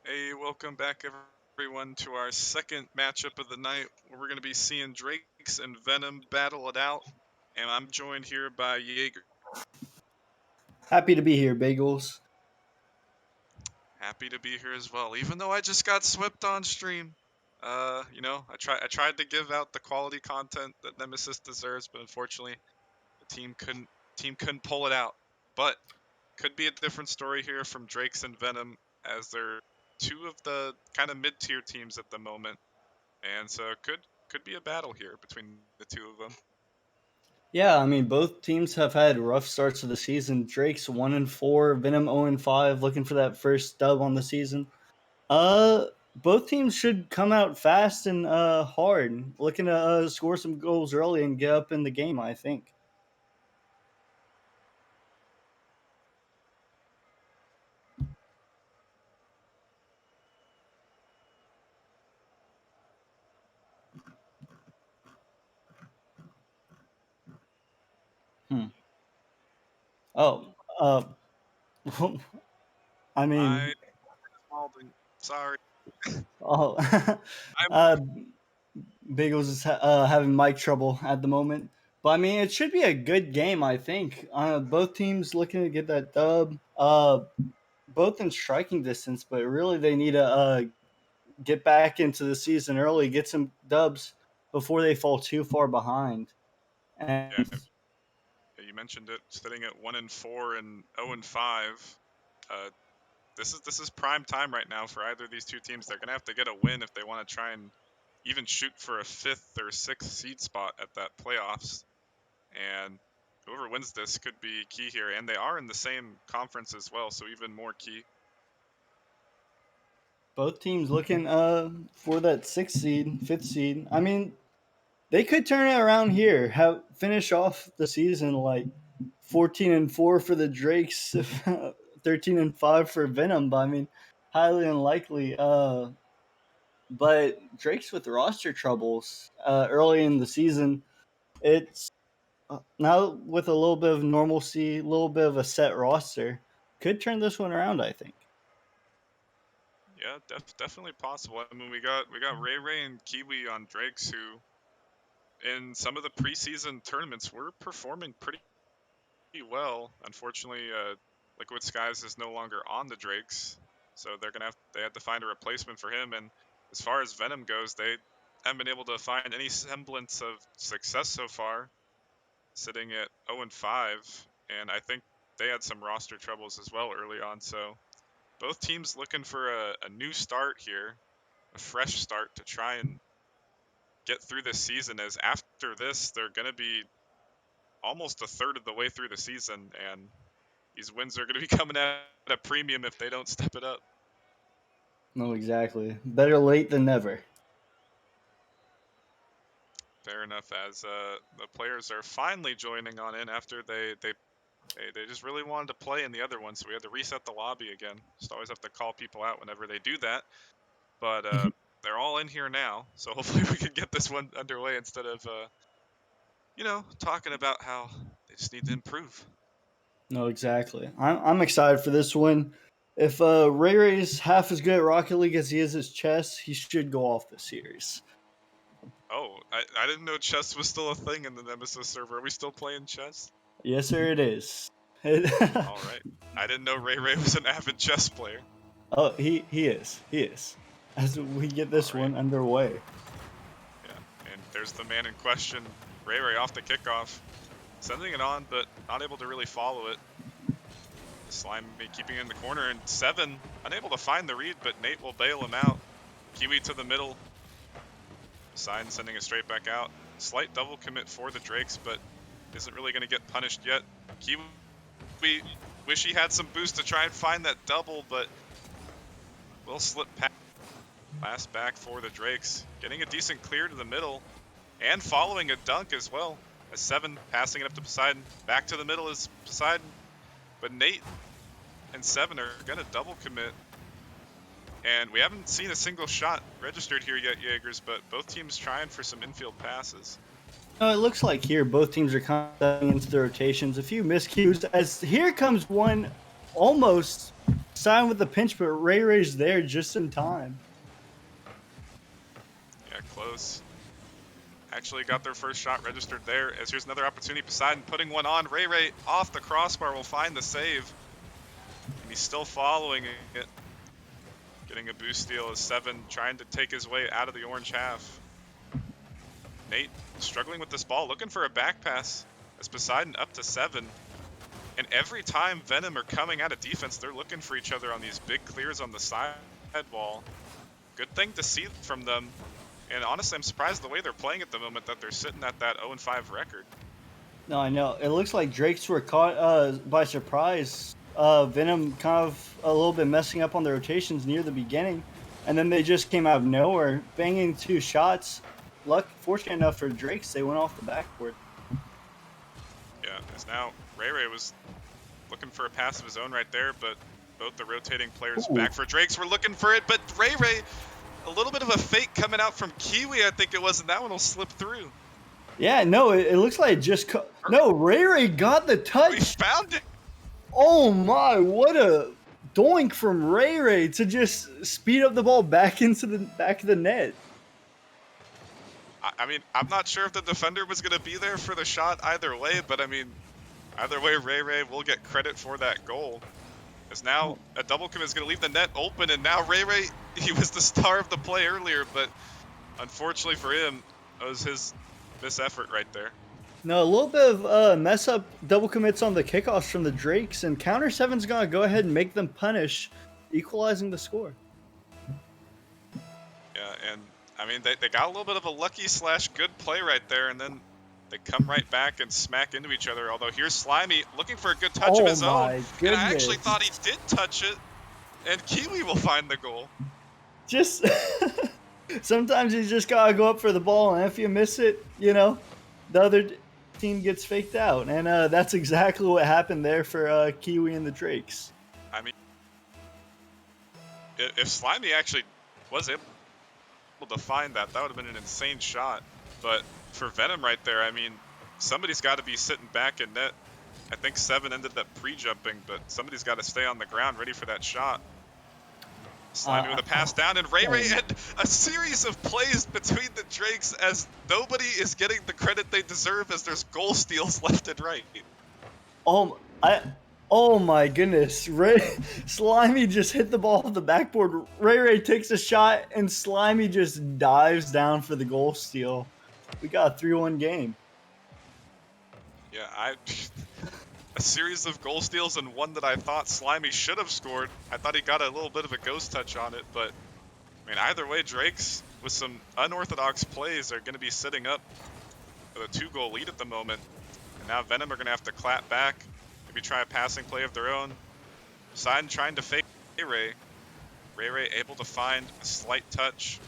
Hey, welcome back everyone to our second matchup of the night where we're going to be seeing Drakes and Venom battle it out. And I'm joined here by Jaeger. Happy to be here, Bagels. Happy to be here as well, even though I just got swept on stream. I tried to give out the quality content that Nemesis deserves, but unfortunately the team couldn't pull it out. But could be a different story here from Drakes and Venom, as they're two of the kind of mid-tier teams at the moment. And so could be a battle here between the two of them. Yeah, I mean both teams have had rough starts to the season. Drake's 1-4, Venom 0-5, looking for that first dub on the season. Both teams should come out fast and hard, looking to score some goals early and get up in the game. I think. Hmm. Oh, I I mean, Spalding. Sorry. oh, I'm uh, Bagels is having mic trouble at the moment. But I mean, it should be a good game. I think both teams looking to get that dub. Both in striking distance, but really they need to get back into the season early, get some dubs before they fall too far behind. yeah, And you mentioned it, sitting at 1-4 and 0-5. Uh, this is prime time right now for either of these two teams. They're gonna have to get a win if they want to try and even shoot for a fifth or sixth seed spot at that playoffs. And whoever wins this could be key here. And they are in the same conference as well, so even more key. both teams looking for that sixth seed, fifth seed. I mean, they could turn it around here, have finish off the season like 14-4 for the Drakes, 13-5 for Venom. But I mean, highly unlikely. But Drake's with roster troubles early in the season. It's now with a little bit of normalcy, a little bit of a set roster, could turn this one around. I think. Yeah, definitely possible. I mean, we got Ray Ray and Kiwi on Drakes, who in some of the preseason tournaments were performing pretty well. Unfortunately, Liquid Skies is no longer on the Drakes, so they had to find a replacement for him. And as far as Venom goes, they haven't been able to find any semblance of success so far, sitting at 0-5. And I think they had some roster troubles as well early on. So both teams looking for a new start here, a fresh start to try and get through this season. As after this, they're going to be almost a third of the way through the season, and these wins are going to be coming at a premium if they don't step it up. No, exactly. Better late than never. Fair enough. As the players are finally joining on in after they just really wanted to play in the other one, so we had to reset the lobby again. Just always have to call people out whenever they do that. But they're all in here now, so hopefully we can get this one underway instead of talking about how they just need to improve. No, exactly. I'm excited for this one. If Ray Ray's half as good at Rocket League as he is his chess, he should go off the series. Oh, I didn't know chess was still a thing in the Nemesis server. Are we still playing chess? Yes, sir, it is. All right. I didn't know Ray Ray was an avid chess player. Oh, he is. As we get All this right. one underway. Yeah. And there's the man in question, Ray Ray off the kickoff, sending it on, but not able to really follow it. The Slime keeping it in the corner, and Seven unable to find the read, but Nate will bail him out. Kiwi to the middle. Sign sending it straight back out. Slight double commit for the Drakes, but isn't really going to get punished yet. Kiwi wish he had some boost to try and find that double, but will slip past. Last back for the Drakes. Getting a decent clear to the middle and following a dunk as well. As Seven passing it up to Poseidon. Back to the middle is Poseidon. But Nate and Seven are going to double commit. And we haven't seen a single shot registered here yet, Jaegers, but both teams trying for some infield passes. No, it looks like here both teams are coming into the rotations. A few miscues as here comes one almost Sign with the pinch, but Ray Ray's there just in time. Yeah, close. Actually got their first shot registered there, as here's another opportunity. Poseidon putting one on. Ray Ray off the crossbar will find the save. And he's still following it. Getting a boost steal as 7 trying to take his way out of the orange half. Nate struggling with this ball, looking for a back pass as Poseidon up to 7. And every time Venom are coming out of defense, they're looking for each other on these big clears on the side wall. Good thing to see from them. And honestly, I'm surprised the way they're playing at the moment that they're sitting at that 0-5 record. No, I know. It looks like Drakes were caught by surprise. Venom kind of a little bit messing up on the rotations near the beginning, and then they just came out of nowhere, banging 2 shots. Fortunate enough for Drakes, they went off the backboard. Yeah, as now Ray Ray was looking for a pass of his own right there, but both the rotating players back for Drakes were looking for it, but Ray Ray, a little bit of a fake coming out from Kiwi, I think it was, and that one will slip through. Yeah, no, it looks like it just no. Ray Ray got the touch. We found it. Oh my! What a doink from Ray Ray to just speed up the ball back into the back of the net. I mean, I'm not sure if the defender was going to be there for the shot either way, but I mean, either way, Ray Ray will get credit for that goal. As now a double commit is going to leave the net open, and now Ray Ray, he was the star of the play earlier, but unfortunately for him, it was his miss effort right there. No, a little bit of mess up double commits on the kickoffs from the Drakes, and counter 7's gonna go ahead and make them punish, equalizing the score. Yeah, and I mean, they got a little bit of a lucky / good play right there, and then they come right back and smack into each other. Although here's Slimy looking for a good touch of his own. And I actually thought he did touch it, and Kiwi will find the goal. Just sometimes you just gotta go up for the ball, and if you miss it, you know, the other team gets faked out, and that's exactly what happened there for Kiwi and the Drakes. I mean, if Slimy actually was able to find that, that would have been an insane shot. But for Venom right there, I mean, somebody's got to be sitting back in net. I think 7 ended up pre-jumping, but somebody's got to stay on the ground ready for that shot. Slimy with a pass down, and Ray Ray had a series of plays between the Drakes as nobody is getting the credit they deserve as there's goal steals left and right. Oh my goodness. Slimy just hit the ball off the backboard. Ray Ray takes a shot, and Slimy just dives down for the goal steal. We got a 3-1 game. Yeah, a series of goal steals and one that I thought Slimy should have scored. I thought he got a little bit of a ghost touch on it, but I mean, either way, Drakes with some unorthodox plays are going to be sitting up with a 2-goal lead at the moment. And now Venom are going to have to clap back, maybe try a passing play of their own. Poseidon trying to fake Ray Ray. Ray Ray able to find a slight touch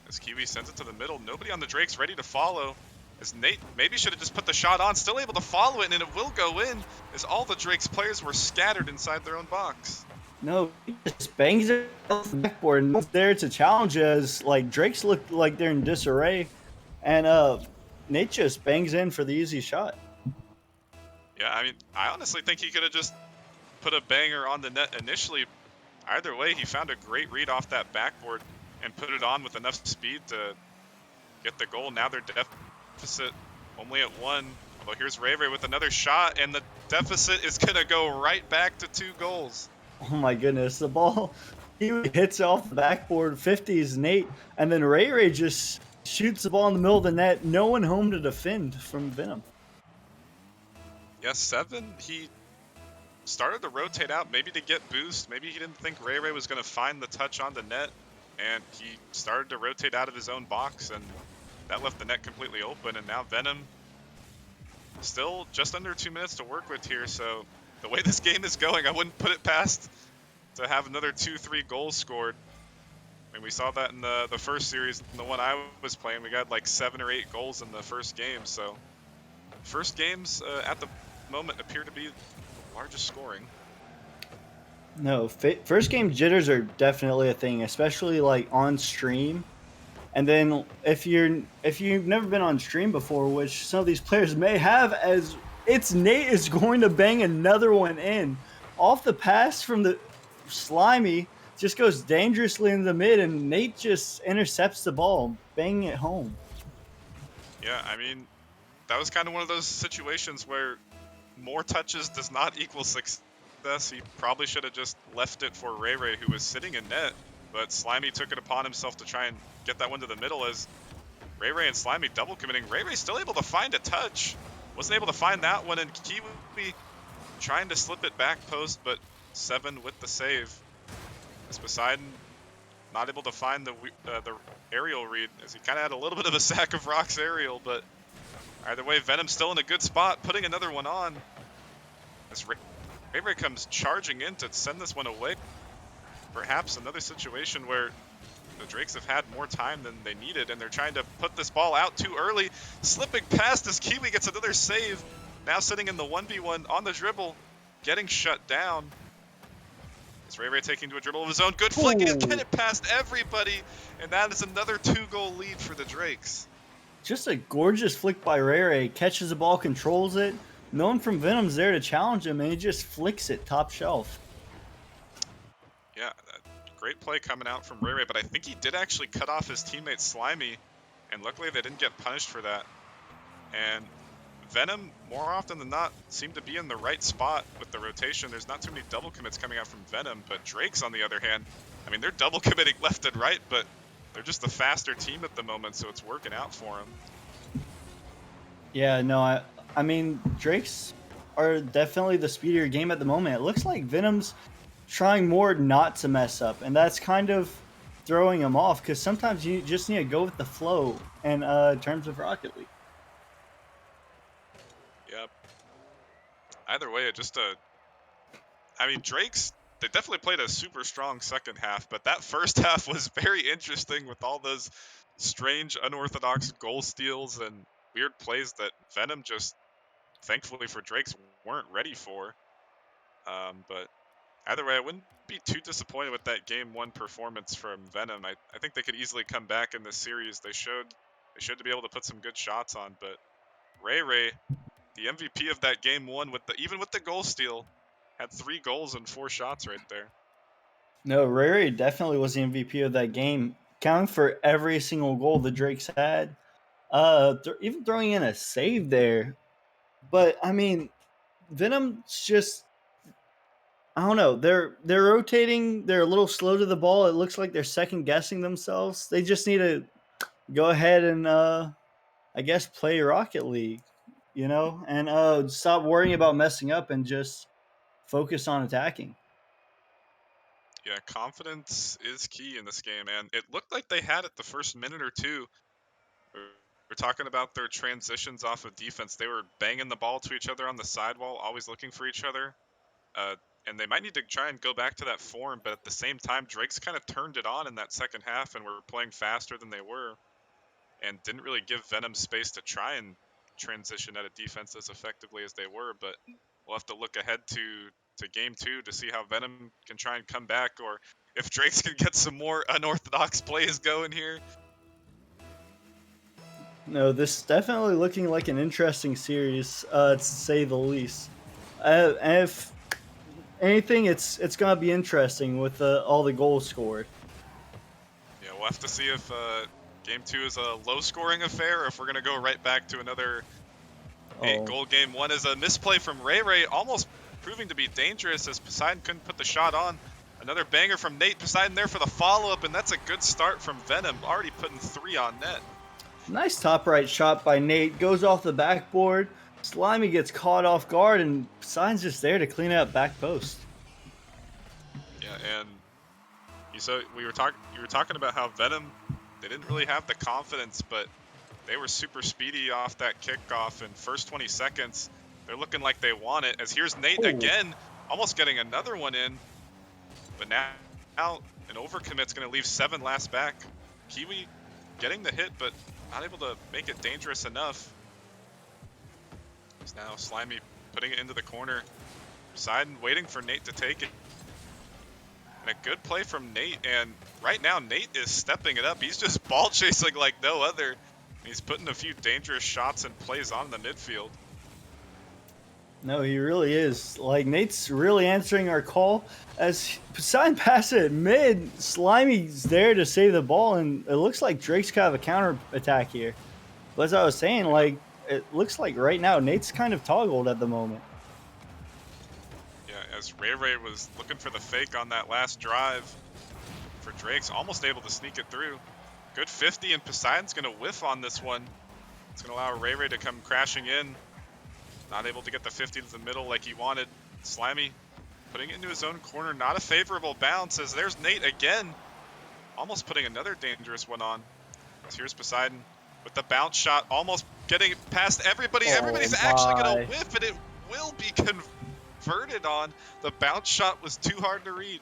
as Kiwi sends it to the middle. Nobody on the Drakes ready to follow. As Nate maybe should have just put the shot on, still able to follow it, and it will go in as all the Drakes players were scattered inside their own box. No, he just bangs it off the backboard, and there to challenge us. Like, Drakes look like they're in disarray, and Nate just bangs in for the easy shot. Yeah, I mean, I honestly think he could have just put a banger on the net initially. Either way, he found a great read off that backboard and put it on with enough speed to get the goal. Now they're deficit only at 1. Although here's Ray Ray with another shot, and the deficit is going to go right back to 2 goals. Oh my goodness, the ball, he hits off the backboard, 50s Nate, and then Ray Ray just shoots the ball in the middle of the net. No one home to defend from Venom. Yeah, 7, he started to rotate out, maybe to get boost. Maybe he didn't think Ray Ray was going to find the touch on the net, and he started to rotate out of his own box, and that left the net completely open. And now Venom still just under 2 minutes to work with here, so the way this game is going, I wouldn't put it past to have another 2-3 goals scored. I mean, we saw that in the first series, the one I was playing. We got like 7 or 8 goals in the first game, so first games at the moment appear to be the largest scoring. No, first game jitters are definitely a thing, especially like on stream. And then if you've never been on stream before, which some of these players may have, as Nate is going to bang another one in off the pass from the Slimy, just goes dangerously in the mid, and Nate just intercepts the ball, banging it home. Yeah, I mean, that was kind of one of those situations where more touches does not equal success. He probably should have just left it for Ray Ray, who was sitting in net, but Slimy took it upon himself to try and get that one to the middle as Ray Ray and Slimy double committing. Ray Ray still able to find a touch. Wasn't able to find that one, and Kiwi trying to slip it back post, but 7 with the save. As Poseidon not able to find the aerial read, as he kind of had a little bit of a sack of rocks aerial, but either way, Venom's still in a good spot, putting another one on. As Ray Ray comes charging in to send this one away. Perhaps another situation where the Drakes have had more time than they needed, and they're trying to put this ball out too early. Slipping past as Kiwi gets another save. Now sitting in the 1v1 on the dribble, getting shut down. As Ray Ray taking to a dribble of his own. Good flick and get it past everybody. And that is another 2-goal lead for the Drakes. Just a gorgeous flick by Ray Ray. Catches the ball, controls it. No one from Venom's there to challenge him, and he just flicks it top shelf. Yeah, great play coming out from Ray Ray, but I think he did actually cut off his teammate Slimy, and luckily they didn't get punished for that. And Venom, more often than not, seemed to be in the right spot with the rotation. There's not too many double commits coming out from Venom, but Drakes, on the other hand, I mean, they're double committing left and right, but they're just the faster team at the moment, so it's working out for them. Yeah, no, I mean, Drakes are definitely the speedier game at the moment. It looks like Venom's trying more not to mess up, and that's kind of throwing him off, because sometimes you just need to go with the flow in terms of Rocket League. Yep. Either way, I mean, Drakes, they definitely played a super strong second half, but that first half was very interesting with all those strange, unorthodox goal steals and weird plays that Venom just, thankfully for Drakes, weren't ready for. But either way, I wouldn't be too disappointed with that game 1 performance from Venom. I think they could easily come back in this series. They should be able to put some good shots on, but Ray Ray, the MVP of that game 1, even with the goal steal, had 3 goals and 4 shots right there. No, Ray Ray definitely was the MVP of that game, counting for every single goal the Drakes had. Even throwing in a save there. But I mean, Venom's just, I don't know. They're rotating. They're a little slow to the ball. It looks like they're second guessing themselves. They just need to go ahead and I guess play Rocket League, and stop worrying about messing up and just focus on attacking. Yeah, confidence is key in this game, and it looked like they had it the first minute or two. We're talking about their transitions off of defense. They were banging the ball to each other on the sidewall, always looking for each other. And they might need to try and go back to that form, but at the same time, Drake's kind of turned it on in that second half and were playing faster than they were and didn't really give Venom space to try and transition out of defense as effectively as they were. But we'll have to look ahead to game 2 to see how Venom can try and come back, or if Drake's can get some more unorthodox plays going here. No, this is definitely looking like an interesting series, to say the least. And if anything, it's gonna be interesting with all the goals scored. Yeah, we'll have to see if game 2 is a low-scoring affair, or if we're gonna go right back to another 8-goal game. 1 is a misplay from Ray Ray, almost proving to be dangerous as Poseidon couldn't put the shot on. Another banger from Nate. Poseidon there for the follow-up, and that's a good start from Venom, already putting 3 on net. Nice top right shot by Nate. Goes off the backboard. Slimy gets caught off guard, and Poseidon's just there to clean up back post. Yeah, and you were talking about how Venom, they didn't really have the confidence, but they were super speedy off that kickoff. In first 20 seconds, they're looking like they want it. As here's Nate again, almost getting another one in, but now an overcommit's going to leave 7 last back. Kiwi getting the hit, but not able to make it dangerous enough. It's now Slimy putting it into the corner. Poseidon waiting for Nate to take it. And a good play from Nate, and right now Nate is stepping it up. He's just ball chasing like no other. He's putting a few dangerous shots and plays on in the midfield. No, he really is. Like Nate's really answering our call as Poseidon pass it mid. Slimy's there to save the ball, and it looks like Drake's kind of a counter attack here. But as I was saying, Yeah, like it looks like right now Nate's kind of toggled at the moment. yeah. As Ray Ray was looking for the fake on that last drive for Drake's, almost able to sneak it through. Good 50, and Poseidon's gonna whiff on this one. It's gonna allow Ray Ray to come crashing in. Not able to get the 50 to the middle like he wanted. Slimy putting it into his own corner. Not a favorable bounce as there's Nate again. Almost putting another dangerous one on. So here's Poseidon with the bounce shot. Almost getting past everybody. Oh Everybody's actually going to my! whiff, and it will be converted on. The bounce shot was too hard to read.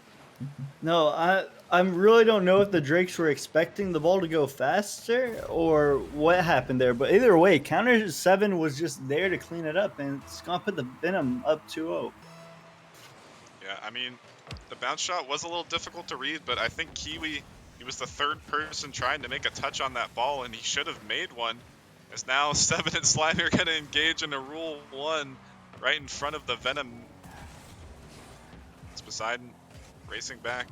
No, I really don't know if the Drakes were expecting the ball to go faster or what happened there. But either way, counter 7 was just there to clean it up, and it's gonna put the Venom up 2-0. Yeah, I mean, the bounce shot was a little difficult to read, but I think Kiwi, he was the third person trying to make a touch on that ball, and he should have made one. As now 7 and Slimy are going to engage in a Rule 1 right in front of the Venom. It's Poseidon racing back.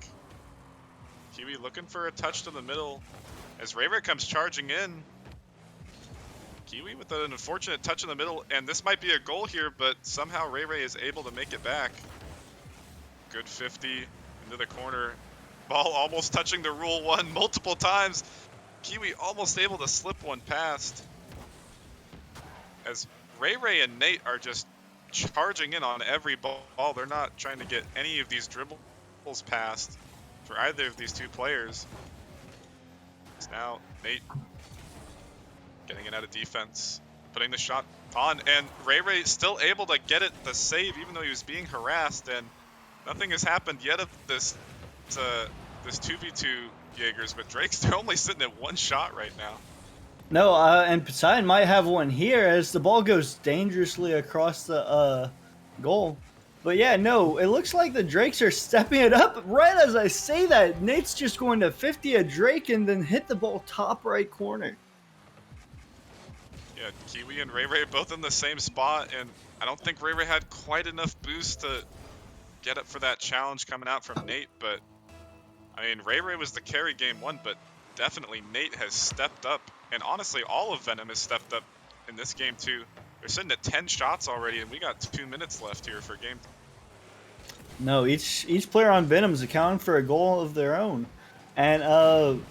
Kiwi looking for a touch to the middle. As Ray Ray comes charging in. Kiwi with an unfortunate touch in the middle, and this might be a goal here, but somehow Ray Ray is able to make it back. Good 50 into the corner. Ball almost touching the Rule 1 multiple times. Kiwi almost able to slip one past. As Ray Ray and Nate are just charging in on every ball. They're not trying to get any of these dribbles past for either of these two players. It's now Nate getting it out of defense, putting the shot on, and Ray Ray still able to get it the save even though he was being harassed, and nothing has happened yet of this 2v2 Jaegers, but Drake's they're only sitting at one shot right now. No, and Poseidon might have one here as the ball goes dangerously across the goal. But yeah, no, it looks like the Drakes are stepping it up. Right as I say that, Nate's just going to 50 a Drake and then hit the ball top right corner. Yeah, Kiwi and Ray Ray both in the same spot, and I don't think Ray Ray had quite enough boost to get up for that challenge coming out from Nate, but I mean, Ray Ray was the carry game 1, but definitely Nate has stepped up, and honestly, all of Venom has stepped up in this game too. They're sitting at 10 shots already, and we got 2 minutes left here for game. No, each player on Venom's accounting for a goal of their own, and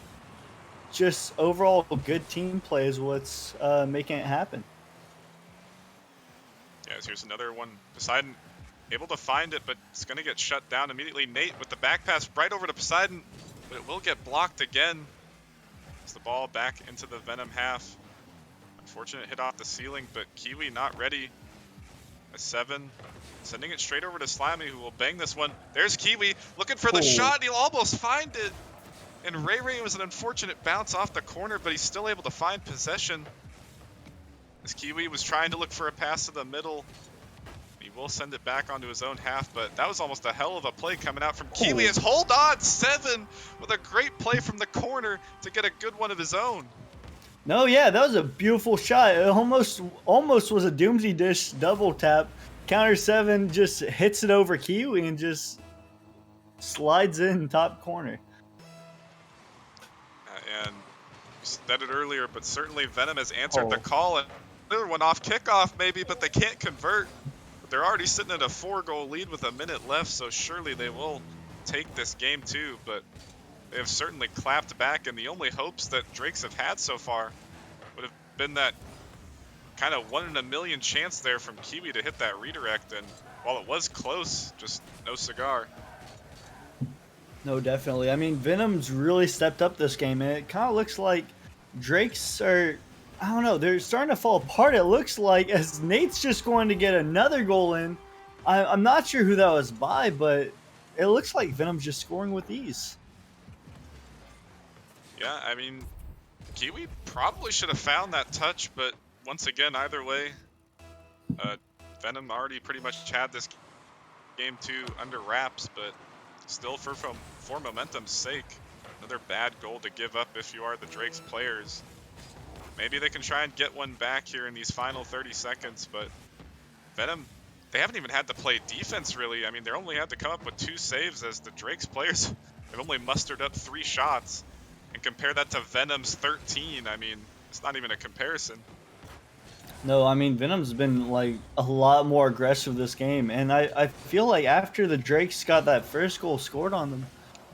just overall good team play is what's making it happen. Yeah, so here's another one. Poseidon able to find it, but it's going to get shut down immediately. Nate with the back pass right over to Poseidon, but it will get blocked again. It's the ball back into the Venom half. Unfortunate hit off the ceiling, but Kiwi not ready. A 7, sending it straight over to Slimy, who will bang this one. There's Kiwi looking for the shot. He'll almost find it. And Ray Ray was an unfortunate bounce off the corner, but he's still able to find possession. As Kiwi was trying to look for a pass to the middle. He will send it back onto his own half, but that was almost a hell of a play coming out from Kiwi. As hold on, 7 with a great play from the corner to get a good one of his own. No, yeah, that was a beautiful shot. It almost was a Doomsday Dish double tap. Counter 7 just hits it over Kiwi and just slides in top corner. And you said it earlier, but certainly Venom has answered the call. Another one off kickoff maybe, but they can't convert. But they're already sitting at a 4-goal lead with a minute left, so surely they will take this game too. But they have certainly clapped back, and the only hopes that Drakes have had so far would have been that kind of 1 in a million chance there from Kiwi to hit that redirect, and while it was close, just no cigar. No, definitely. I mean, Venom's really stepped up this game, and it kind of looks like Drakes are, I don't know, they're starting to fall apart, it looks like, as Nate's just going to get another goal in. I'm not sure who that was by, but it looks like Venom's just scoring with ease. Yeah, I mean, Kiwi probably should have found that touch, but once again, either way, Venom already pretty much had this game 2 under wraps, but still for momentum's sake, another bad goal to give up if you are the Drakes players. Maybe they can try and get one back here in these final 30 seconds, but Venom they haven't even had to play defense really. I mean, they only had to come up with 2 saves as the Drake's players have only mustered up 3 shots. And compare that to Venom's 13. I mean, it's not even a comparison. No, I mean Venom's been like a lot more aggressive this game, and I feel like after the Drakes got that first goal scored on them,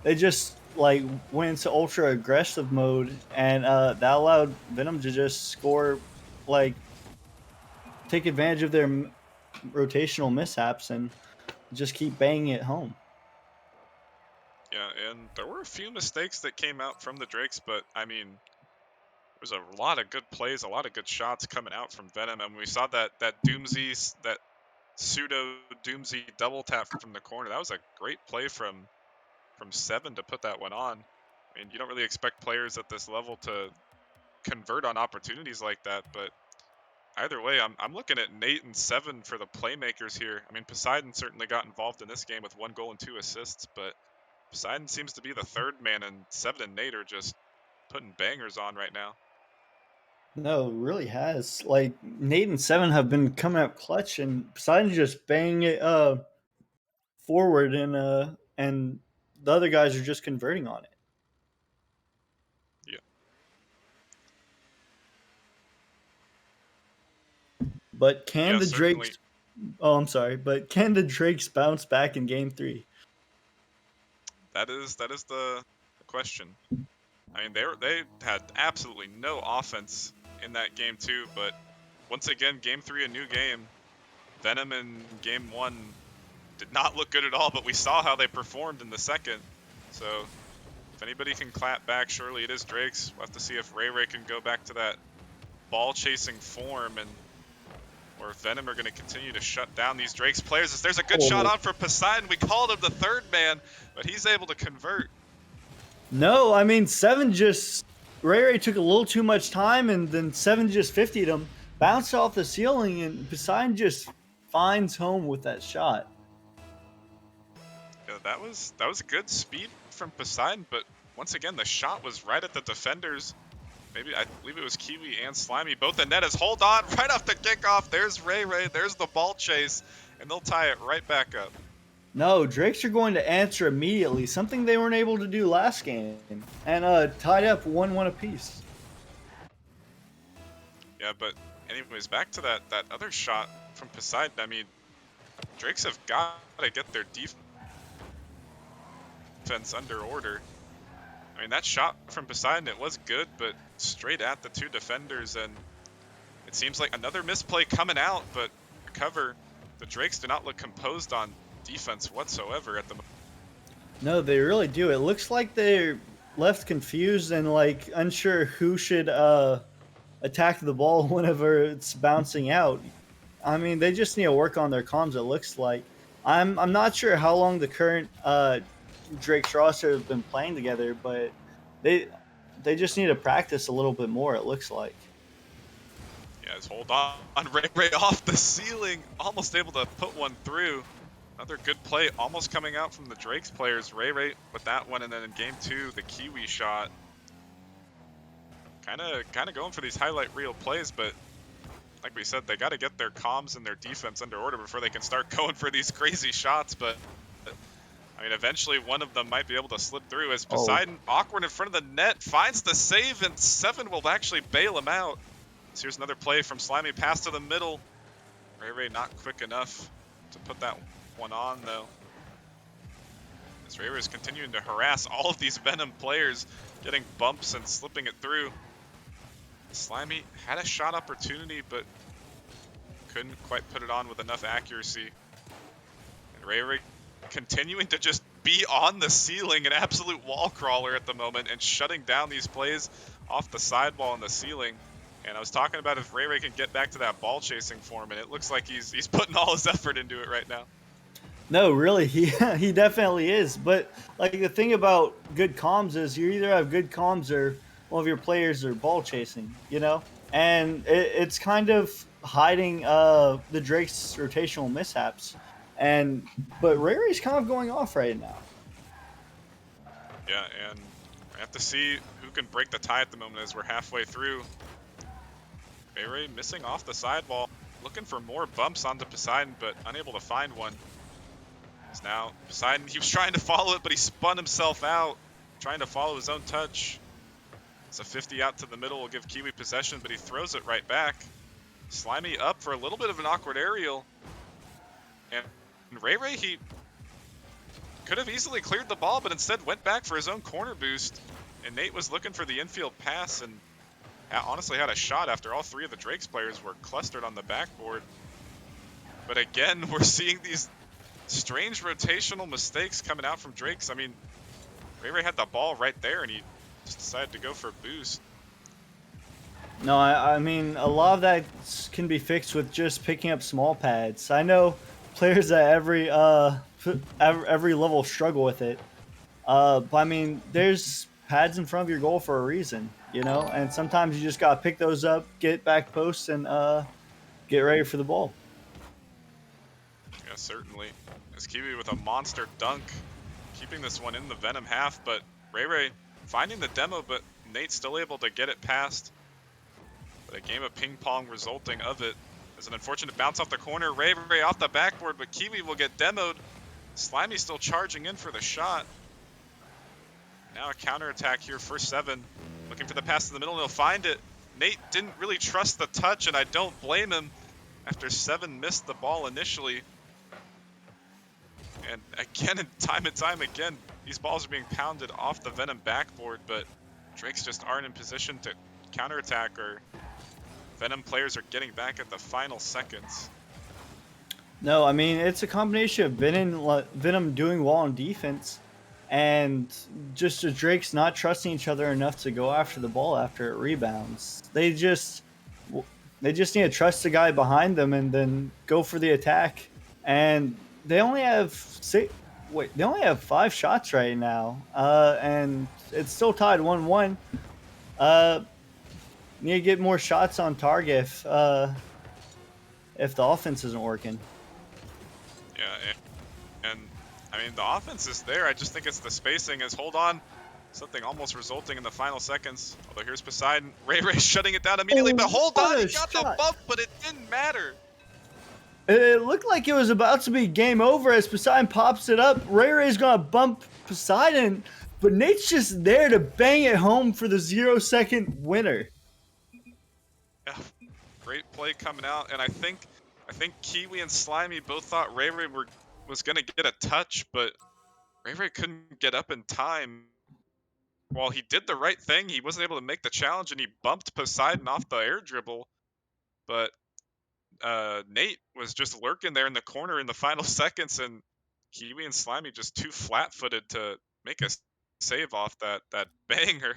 they just like went into ultra aggressive mode, and that allowed Venom to just score, like take advantage of their rotational mishaps and just keep banging it home. Yeah, and there were a few mistakes that came out from the Drakes, but I mean, there's a lot of good plays, a lot of good shots coming out from Venom, and we saw that Doomsy, that pseudo Doomsy double tap from the corner. That was a great play from Seven to put that one on. I mean, you don't really expect players at this level to convert on opportunities like that, but either way, I'm looking at Nate and Seven for the playmakers here. I mean, Poseidon certainly got involved in this game with 1 goal and 2 assists, but Poseidon seems to be the third man, and Seven and Nate are just putting bangers on right now. No, it really has. Like Nate and Seven have been coming up clutch, and Poseidon's just banging it forward, and the other guys are just converting on it. Yeah, But can yeah, the certainly. Drakes? Oh, I'm sorry, but can the Drakes bounce back in Game Three? That is the question. I mean, they had absolutely no offense in that game too, but once again, Game 3, a new game. Venom in Game 1 did not look good at all, but we saw how they performed in the second. So if anybody can clap back, surely it is Drakes. We'll have to see if Ray Ray can go back to that ball chasing form, and or if Venom are going to continue to shut down these Drakes players. There's a good shot Oh on for Poseidon. We called him the third man, but he's able to convert. no, I mean Seven just Ray Ray took a little too much time, and then Seven just 50'd him, bounced off the ceiling, and Poseidon just finds home with that shot. Yeah, that was good speed from Poseidon, but once again, the shot was right at the defenders. Maybe I believe it was Kiwi and Slimy. Both the net is hold on right off the kickoff. There's Ray Ray. There's the ball chase, and they'll tie it right back up. No, Drakes are going to answer immediately, something they weren't able to do last game, and tied up 1-1 apiece. Yeah, but anyways, back to that other shot from Poseidon. I mean, Drakes have got to get their defense under order. I mean, that shot from Poseidon, it was good, but straight at the 2 defenders, and it seems like another misplay coming out, but recover. The Drakes do not look composed on defense whatsoever at the moment. No, they really do. It looks like they're left confused and like unsure who should attack the ball whenever it's bouncing out. I mean, they just need to work on their comms. It looks like I'm not sure how long the current Drake's roster have been playing together, but they they just need to practice a little bit more. It looks like. Yes, hold on. Ray Ray off the ceiling, almost able to put one through. Another good play, almost coming out from the Drakes players. Ray Ray with that one, and then in Game 2, the Kiwi shot. Kind of going for these highlight reel plays, but like we said, they got to get their comms and their defense under order before they can start going for these crazy shots. But I mean, eventually one of them might be able to slip through as Oh Poseidon, awkward in front of the net, finds the save, and Seven will actually bail him out. So here's another play from Slimy, pass to the middle. Ray Ray not quick enough to put that one on, though. As Ray Ray is continuing to harass all of these Venom players, getting bumps and slipping it through. Slimy had a shot opportunity, but couldn't quite put it on with enough accuracy. And Ray Ray continuing to just be on the ceiling, an absolute wall crawler at the moment, and shutting down these plays off the sidewall and the ceiling. And I was talking about if Ray Ray can get back to that ball chasing form, and it looks like he's putting all his effort into it right now. no, really, he he definitely is. But like the thing about good comms is you either have good comms or one of your players are ball chasing, you know, and it's kind of hiding the Drake's rotational mishaps. And but Rary's kind of going off right now. Yeah, and I have to see who can break the tie at the moment as we're halfway through. Ray Ray missing off the sidewall. looking for more bumps onto Poseidon, but unable to find one. So now Poseidon, he was trying to follow it, but he spun himself out, trying to follow his own touch. It's a 50 out to the middle, will give Kiwi possession, but he throws it right back. Slimy up for a little bit of an awkward aerial. And Ray Ray, he could have easily cleared the ball, but instead went back for his own corner boost. And Nate was looking for the infield pass and honestly had a shot after all three of the Drakes players were clustered on the backboard. But again, we're seeing these strange rotational mistakes coming out from Drakes. I mean, Ray Ray had the ball right there and he just decided to go for a boost. No, I mean, a lot of that can be fixed with just picking up small pads. I know players at every level struggle with it. But I mean, there's pads in front of your goal for a reason, you know, and sometimes you just gotta pick those up, get back posts, and get ready for the ball. Yeah, certainly. As Kiwi with a monster dunk, keeping this one in the Venom half, but Ray Ray finding the demo, but Nate still able to get it past. But a game of ping pong resulting of it. There's an unfortunate bounce off the corner. Ray Ray off the backboard, but Kiwi will get demoed. Slimy still charging in for the shot. Now a counterattack here for 7. Looking for the pass in the middle, and he'll find it. Nate didn't really trust the touch, and I don't blame him after 7 missed the ball initially. And again, and time again, these balls are being pounded off the Venom backboard, but Drakes just aren't in position to counterattack, or Venom players are getting back at the final seconds. No, I mean, it's a combination of Venom doing well on defense and just the Drakes not trusting each other enough to go after the ball after it rebounds. They just need to trust the guy behind them and then go for the attack. And they only have they only have 5 shots right now, and it's still tied 1-1. Need to get more shots on target if the offense isn't working. Yeah, and I mean, the offense is there. I just think it's the spacing is hold on. Something almost resulting in the final seconds. Although here's Poseidon. Ray Ray shutting it down immediately, but hold on, he got the bump, but it didn't matter. It looked like it was about to be game over as Poseidon pops it up. Ray Ray's gonna bump Poseidon, but Nate's just there to bang it home for the 0-second winner. Yeah, great play coming out, and I think Kiwi and Slimy both thought Ray Ray was gonna get a touch, but Ray Ray couldn't get up in time. While he did the right thing, he wasn't able to make the challenge, and he bumped Poseidon off the air dribble. But Nate was just lurking there in the corner in the final seconds, and Kiwi and Slimy just too flat-footed to make a save off that banger.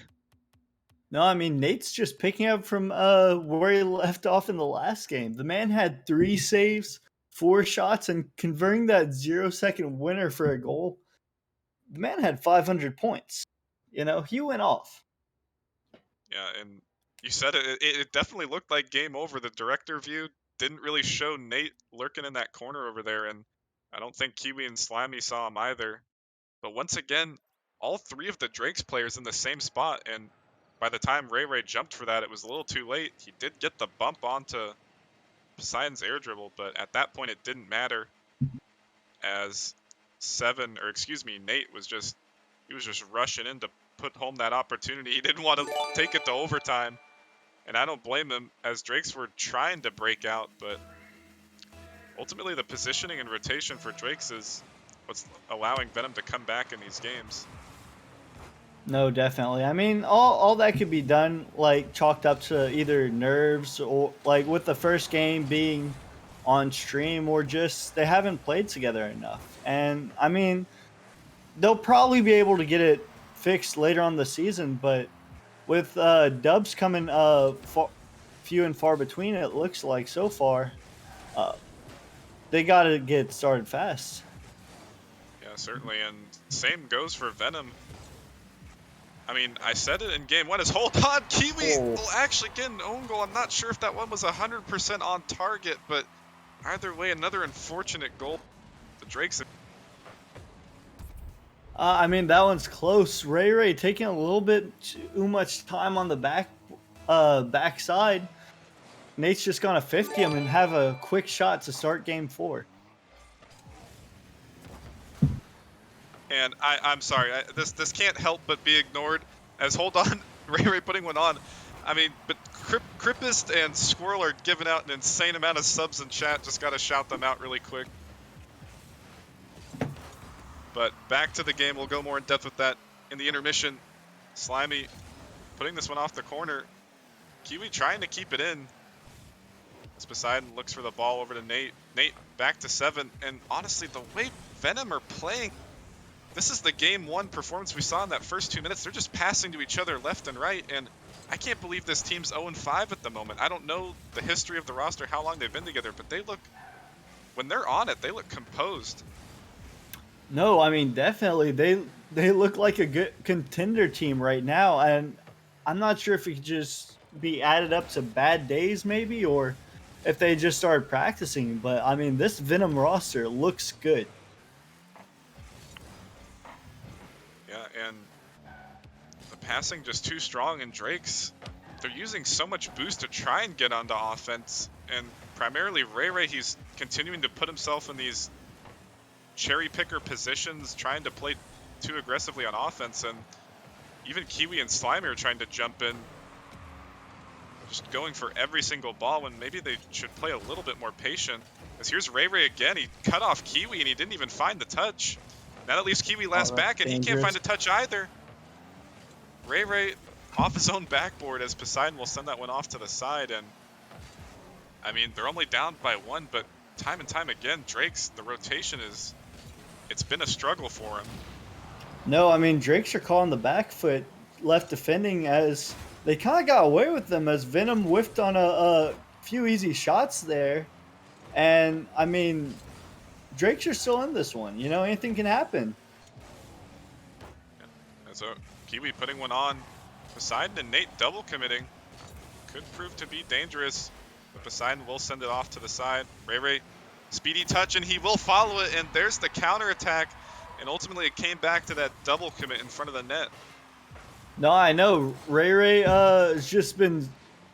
No, I mean, Nate's just picking up from where he left off in the last game. The man had 3 saves, 4 shots, and converting that 0-second winner for a goal. The man had 500 points. You know, he went off. Yeah, and you said it definitely looked like game over. The director view didn't really show Nate lurking in that corner over there, and I don't think Kiwi and Slimy saw him either. But once again, all 3 of the Drakes players in the same spot, and by the time Ray Ray jumped for that, it was a little too late. He did get the bump onto Poseidon's air dribble, but at that point it didn't matter, as Nate was just rushing in to put home that opportunity. He didn't want to take it to overtime, and I don't blame him, as Drakes were trying to break out, but ultimately the positioning and rotation for Drakes is what's allowing Venom to come back in these games. No, definitely. I mean, all that could be done, like, chalked up to either nerves or, like, with the first game being on stream, or just they haven't played together enough. And, I mean, they'll probably be able to get it fixed later on the season, but with dubs coming few and far between, it looks like so far, they got to get started fast. Yeah, certainly, and same goes for Venom. I mean, I said it in game 1 is hold on, Kiwi will actually get an own goal. I'm not sure if that one was 100% on target, but either way, another unfortunate goal. The Drakes. I mean, that one's close. Ray Ray taking a little bit too much time on the backside. Nate's just gonna 50 him and have a quick shot to start game 4. And I'm sorry, this can't help but be ignored. As hold on, Ray putting one on. I mean, but Crippist and Squirrel are giving out an insane amount of subs in chat. Just gotta shout them out really quick. But back to the game, we'll go more in depth with that in the intermission. Slimy putting this one off the corner. Kiwi trying to keep it in. As Poseidon looks for the ball over to Nate. Nate back to 7. And honestly, the way Venom are playing, this is the game 1 performance we saw in that first 2 minutes. They're just passing to each other left and right. And I can't believe this team's 0-5 at the moment. I don't know the history of the roster, how long they've been together, but they look, when they're on it, they look composed. No, I mean definitely they look like a good contender team right now, and I'm not sure if it could just be added up to bad days maybe, or if they just started practicing. But I mean, this Venom roster looks good. Yeah, and the passing just too strong, and Drakes, they're using so much boost to try and get onto offense, and primarily Ray, he's continuing to put himself in these cherry picker positions, trying to play too aggressively on offense, and even Kiwi and Slimy are trying to jump in, just going for every single ball when maybe they should play a little bit more patient. As here's Ray again, he cut off Kiwi and he didn't even find the touch. Now that leaves Kiwi last back, and he can't find a touch either. Ray off his own backboard as Poseidon will send that one off to the side, and I mean, they're only down by 1, but time and time again, Drakes, the rotation is, it's been a struggle for him. No, I mean Drakes are calling the back foot left defending, as they kind of got away with them as Venom whiffed on a few easy shots there. And I mean, Drakes are still in this one. You know, anything can happen. Yeah. And so Kiwi putting one on. Poseidon and Nate double committing. Could prove to be dangerous, but Poseidon will send it off to the side. Ray, speedy touch, and he will follow it, and there's the counter attack. And ultimately, it came back to that double commit in front of the net. No, I know. Ray has just been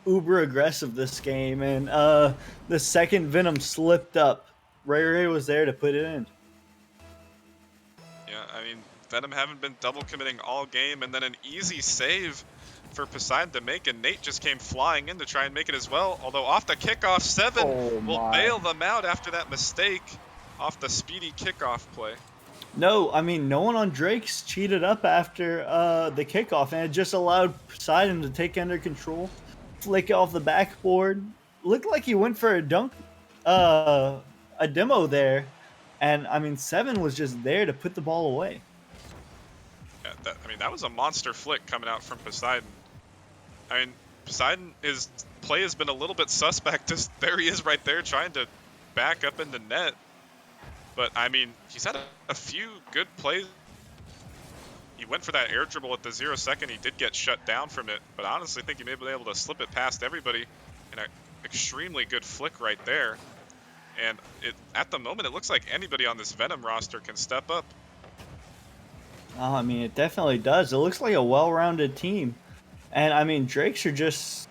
uber aggressive this game, and the second Venom slipped up, Ray was there to put it in. Yeah, I mean, Venom haven't been double committing all game, and then an easy save for Poseidon to make, and Nate just came flying in to try and make it as well. Although off the kickoff, 7 will bail them out after that mistake off the speedy kickoff play. No, I mean, no one on Drakes cheated up after the kickoff, and it just allowed Poseidon to take under control, flick off the backboard. Looked like he went for a dunk, a demo there, and I mean, 7 was just there to put the ball away. Yeah, that was a monster flick coming out from Poseidon. I mean, Poseidon, his play has been a little bit suspect. Just there he is right there trying to back up into net. But, I mean, he's had a few good plays. He went for that air dribble at the 0 second. He did get shut down from it. But I honestly think he may have been able to slip it past everybody. And an extremely good flick right there. And at the moment, it looks like anybody on this Venom roster can step up. Oh, I mean, it definitely does. It looks like a well-rounded team. And, I mean, Drakes are just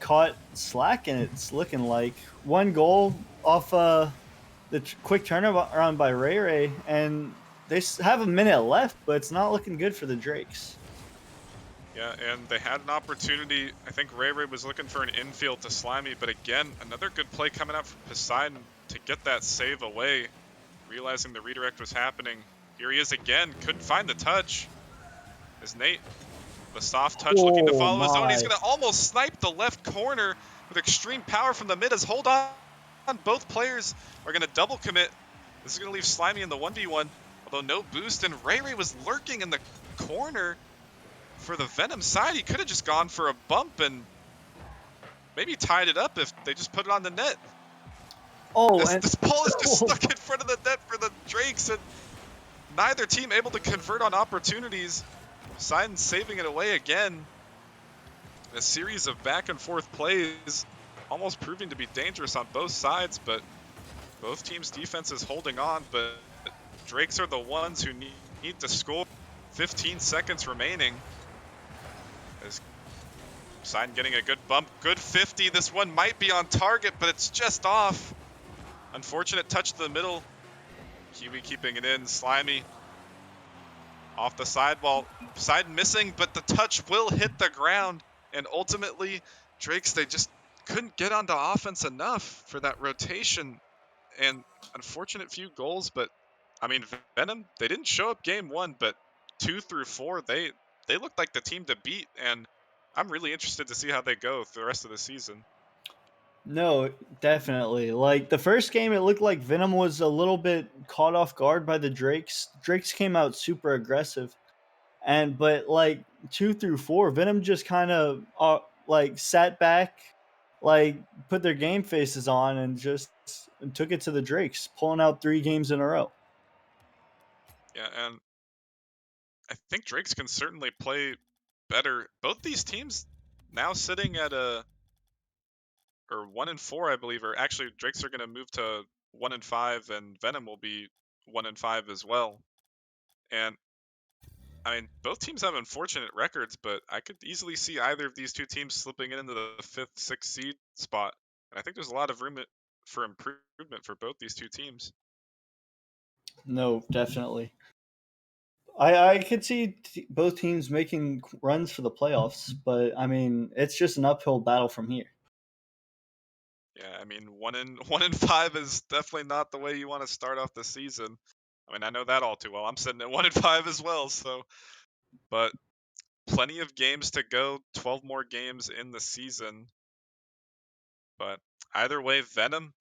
caught slacking, it's looking like. 1 goal off the quick turnaround by Ray, and they have a minute left, but it's not looking good for the Drakes. Yeah, and they had an opportunity. I think Ray was looking for an infield to Slimy, but again, another good play coming out from Poseidon to get that save away, realizing the redirect was happening. Here he is again, couldn't find the touch. As Nate, the soft touch, looking to follow his own. He's going to almost snipe the left corner with extreme power from the mid. As hold on, both players are going to double commit. This is going to leave Slimy in the 1v1, although no boost, and Ray was lurking in the corner for the Venom side. He could have just gone for a bump and maybe tied it up if they just put it on the net. Oh, this ball is just stuck in front of the net for the Drakes, and neither team able to convert on opportunities. Poseidon saving it away again. A series of back and forth plays, almost proving to be dangerous on both sides, but both teams' defense is holding on, but Drakes are the ones who need to score. 15 seconds remaining. As Poseidon getting a good bump. Good 50. This one might be on target, but it's just off. Unfortunate touch to the middle. Kiwi keeping it in. Slimy off the sidewall. Poseidon missing, but the touch will hit the ground. And ultimately, Drakes, they just couldn't get onto offense enough for that rotation. And unfortunate few goals, but I mean, Venom, they didn't show up game one, but 2 through 4, they looked like the team to beat. And I'm really interested to see how they go through the rest of the season. No, definitely. Like the first game, it looked like Venom was a little bit caught off guard by the Drakes. Drakes came out super aggressive, and but like 2 through 4, Venom just kind of like sat back, like put their game faces on, and just took it to the Drakes, pulling out 3 games in a row. Yeah, and I think Drakes can certainly play better. Both these teams now sitting at a or 1-4, I believe, or actually Drakes are going to move to 1-5, and Venom will be 1-5 as well. And I mean, both teams have unfortunate records, but I could easily see either of these two teams slipping into the 5th, 6th seed spot. And I think there's a lot of room for improvement for both these two teams. No, definitely. I could see both teams making runs for the playoffs, but I mean, it's just an uphill battle from here. Yeah, I mean, 1-5 is definitely not the way you want to start off the season. I mean, I know that all too well. I'm sitting at 1-5 as well, so but plenty of games to go, 12 more games in the season. But either way, Venom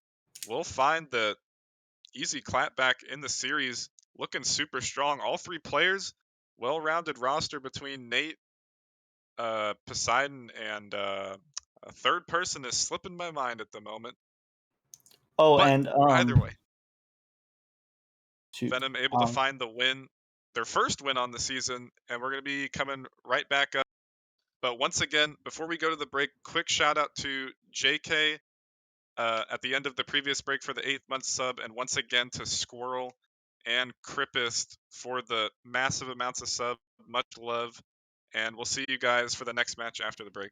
will find the easy clapback in the series, looking super strong. All 3 players, well-rounded roster between Nate, Poseidon, and a third person is slipping my mind at the moment. Oh, But and either way, to Venom able to find the win, their first win on the season, and we're going to be coming right back up. But once again, before we go to the break, quick shout out to JK at the end of the previous break for the 8th-month sub, and once again to Squirrel and Crippist for the massive amounts of sub. Much love, and we'll see you guys for the next match after the break.